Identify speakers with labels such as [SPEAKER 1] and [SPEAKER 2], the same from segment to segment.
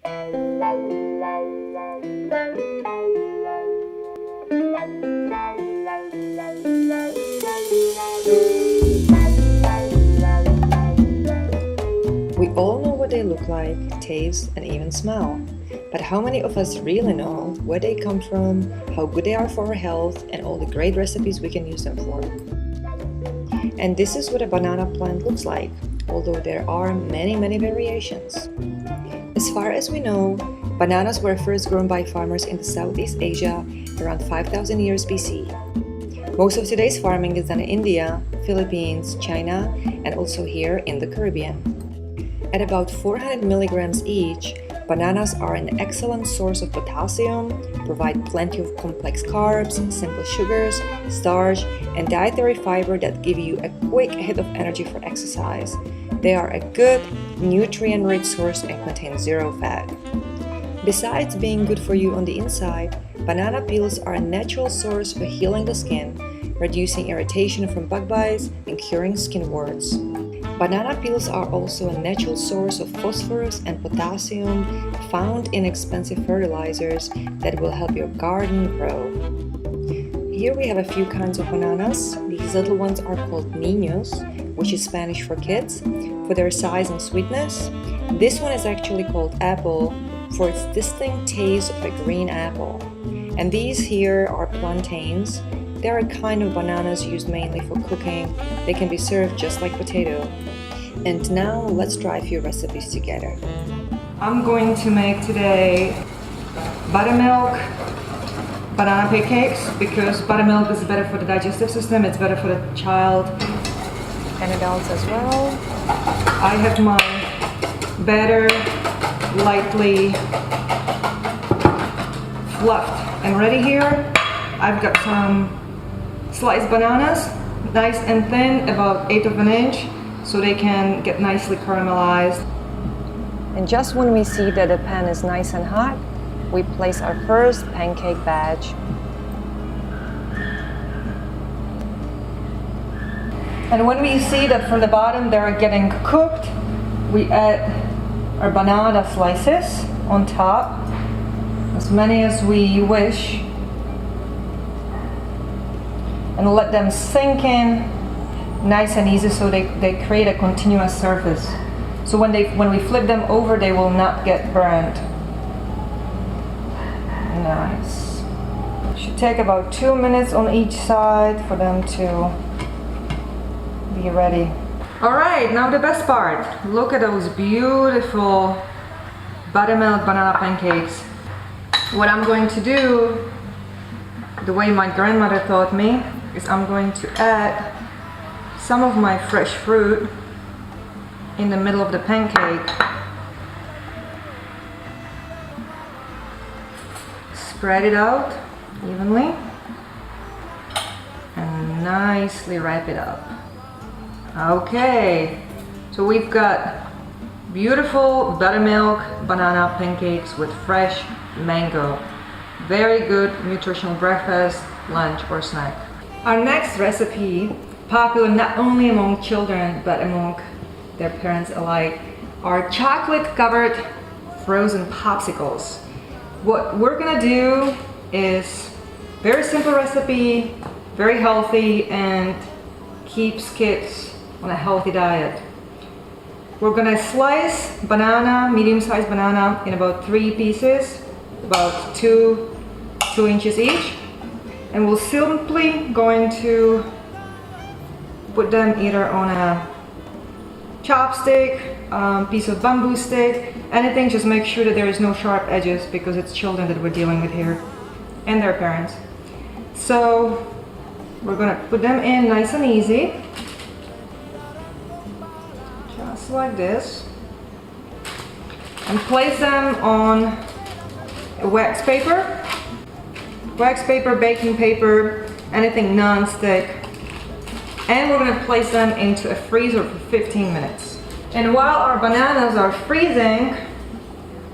[SPEAKER 1] We all know what they look like, taste, and even smell. But how many of us really know where they come from, how good they are for our health, and all the great recipes we can use them for? And this is what a banana plant looks like, although there are many variations. As far as we know, bananas were first grown by farmers in Southeast Asia around 5,000 years BC. Most of today's farming is done in India, Philippines, China, and also here in the Caribbean. At about 400 milligrams each, bananas are an excellent source of potassium, provide plenty of complex carbs, simple sugars, starch, and dietary fiber that give you a quick hit of energy for exercise. They are a good, nutrient-rich source and contain zero fat. Besides being good for you on the inside, banana peels are a natural source for healing the skin, reducing irritation from bug bites, and curing skin warts. Banana peels are also a natural source of phosphorus and potassium found in expensive fertilizers that will help your garden grow. Here we have a few kinds of bananas. These little ones are called niños, which is Spanish for kids, for their size and sweetness. This one is actually called apple for its distinct taste of a green apple. And these here are plantains. They are a kind of bananas used mainly for cooking. They can be served just like potato. And now let's try a few recipes together. I'm going to make today buttermilk banana pancakes because buttermilk is better for the digestive system, it's better for the child and adults as well. I have my batter lightly fluffed and ready here. I've got some sliced bananas, nice and thin, about 1/8 of an inch, so they can get nicely caramelized. And just when we see that the pan is nice and hot, we place our first pancake batch. And when we see that from the bottom they're getting cooked, we add our banana slices on top, as many as we wish, and let them sink in nice and easy so they create a continuous surface. So when we flip them over, they will not get burned. Nice. Should take about 2 minutes on each side for them to be ready. Alright, now the best part. Look at those beautiful buttermilk banana pancakes. What I'm going to do, the way my grandmother taught me, is I'm going to add some of my fresh fruit in the middle of the pancake. Spread it out evenly and nicely wrap it up. Okay, so we've got beautiful buttermilk banana pancakes with fresh mango. Very good nutritional breakfast, lunch, or snack. Our next recipe, popular not only among children but among their parents alike, are chocolate-covered frozen popsicles. What we're gonna do is very simple recipe, very healthy, and keeps kids on a healthy diet. We're gonna slice banana, medium-sized banana, in about 3 pieces, about 2 inches each, and we're simply going to put them either on a chopstick, piece of bamboo stick, anything. Just make sure that there is no sharp edges because it's children that we're dealing with here and their parents. So we're gonna put them in nice and easy, just like this, and place them on a wax paper, baking paper, anything non-stick. And we're going to place them into a freezer for 15 minutes. And while our bananas are freezing,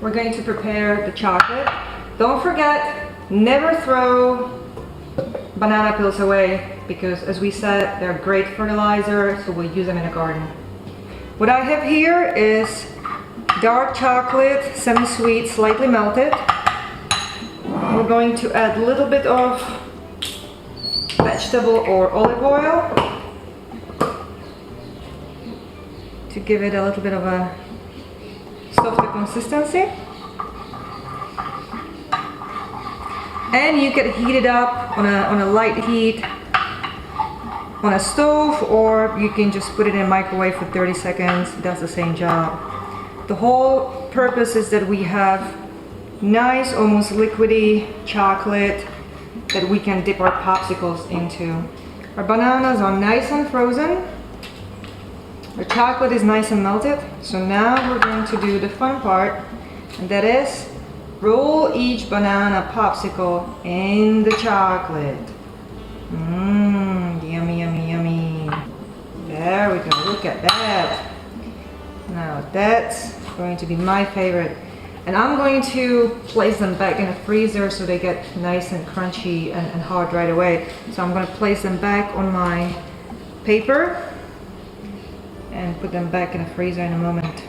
[SPEAKER 1] we're going to prepare the chocolate. Don't forget, never throw banana peels away because, as we said, they're great fertilizer, so we'll use them in the garden. What I have here is
[SPEAKER 2] dark chocolate, semi-sweet, slightly melted. We're going to add a little bit of vegetable or olive oil to give it a little bit of a softer consistency. And you can heat it up on a light heat on a stove, or you can just put it in a microwave for 30 seconds. It does the same job. The whole purpose is that we have nice, almost liquidy chocolate that we can dip our popsicles into. Our bananas are nice and frozen. Our chocolate is nice and melted. So now we're going to do the fun part, and that is roll each banana popsicle in the chocolate. Yummy, yummy, yummy. There we go, look at that. Now that's going to be my favorite. And I'm going to place them back in the freezer so they get nice and crunchy and hard right away. So I'm going to place them back on my paper and put them back in the freezer in a moment.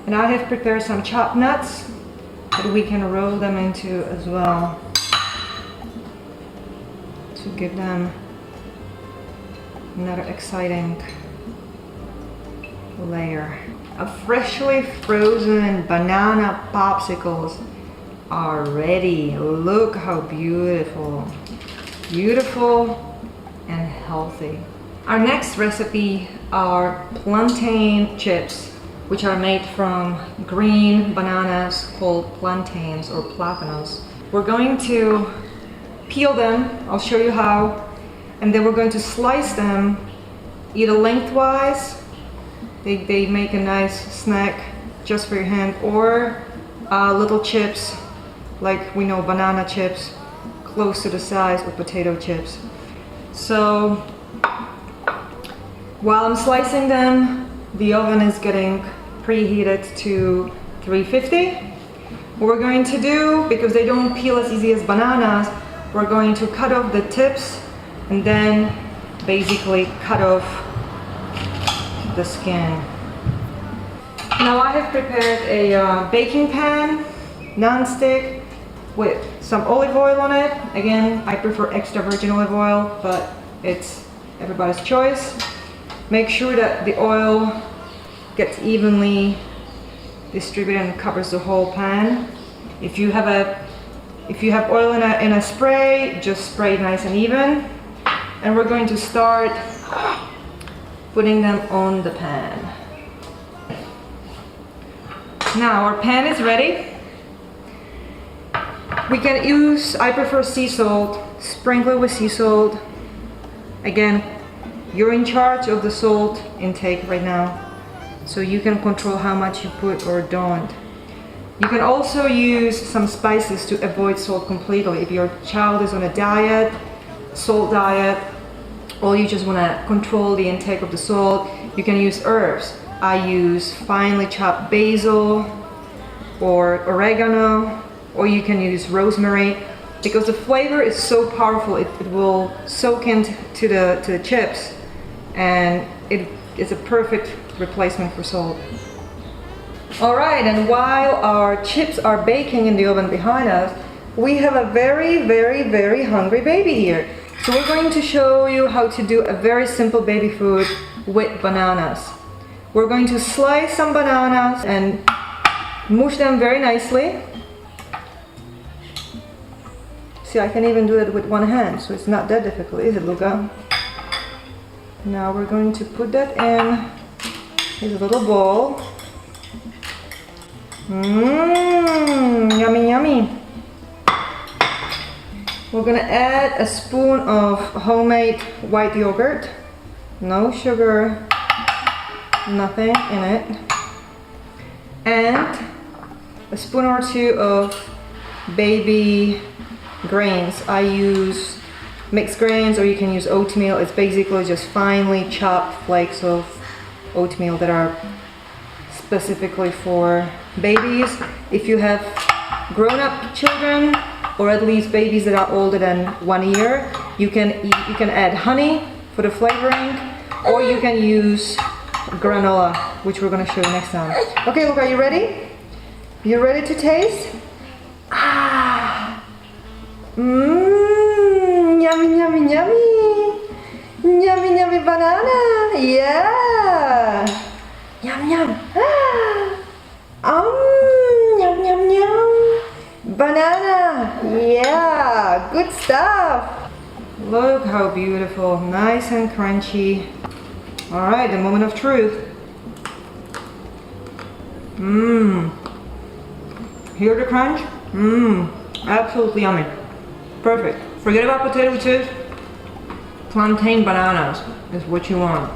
[SPEAKER 2] And I have prepared some chopped nuts that we can roll them into as well, to give them another exciting layer. A freshly frozen banana popsicles are ready. Look how beautiful. Beautiful and healthy. Our next recipe are plantain chips, which are made from green bananas called plantains or plátanos. We're going to peel them, I'll show you how, and then we're going to slice them either lengthwise, they make a nice snack just for your hand, or little chips, like we know banana chips, close to the size of potato chips. So while I'm slicing them, the oven is getting preheated to 350. What we're going to do, because they don't peel as easy as bananas, we're going to cut off the tips and then basically cut off the skin. Now I have prepared a baking pan, non-stick, with some olive oil on it. Again, I prefer extra virgin olive oil, but it's everybody's choice. Make sure that the oil gets evenly distributed and covers the whole pan. If you have oil in a spray, just spray it nice and even. And we're going to start putting them on the pan. Now our pan is ready. We can use, I prefer sea salt, sprinkle it with sea salt. Again, you're in charge of the salt intake right now, so you can control how much you put or don't. You can also use some spices to avoid salt completely. If your child is on a diet, salt diet, or you just want to control the intake of the salt, you can use herbs. I use finely chopped basil or oregano, or you can use rosemary, because the flavor is so powerful, it will soak into the chips, and it is a perfect replacement for salt. Alright, and while our chips are baking in the oven behind us, we have a very, very, very hungry baby here. So we're going to show you how to do a very simple baby food with bananas. We're going to slice some bananas and mush them very nicely. See, I can even do it with one hand, so it's not that difficult, is it, Luca? Now we're going to put that in his little bowl. Yummy, yummy. We're gonna add a spoon of homemade white yogurt. No sugar, nothing in it. And a spoon or two of baby grains. I use mixed grains, or you can use oatmeal. It's basically just finely chopped flakes of oatmeal that are specifically for babies. If you have grown-up children, or at least babies that are older than 1 year, you can add honey for the flavoring, or you can use granola, which we're gonna show you next time. Okay, look, are you ready? You ready to taste? Ah! Mmm, yummy, yummy, yummy. Yummy, yummy banana. Yeah. Yum, yum. Ah. Yum, yum, yum. Banana. Yeah, good stuff. Look how beautiful, nice and crunchy. All right, the moment of truth. Mmm. Hear the crunch? Mmm. Absolutely yummy. Perfect. Forget about potato chips. Plantain bananas is what you want.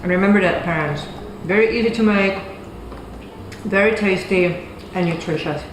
[SPEAKER 2] And remember that, parents. Very easy to make, very tasty and nutritious.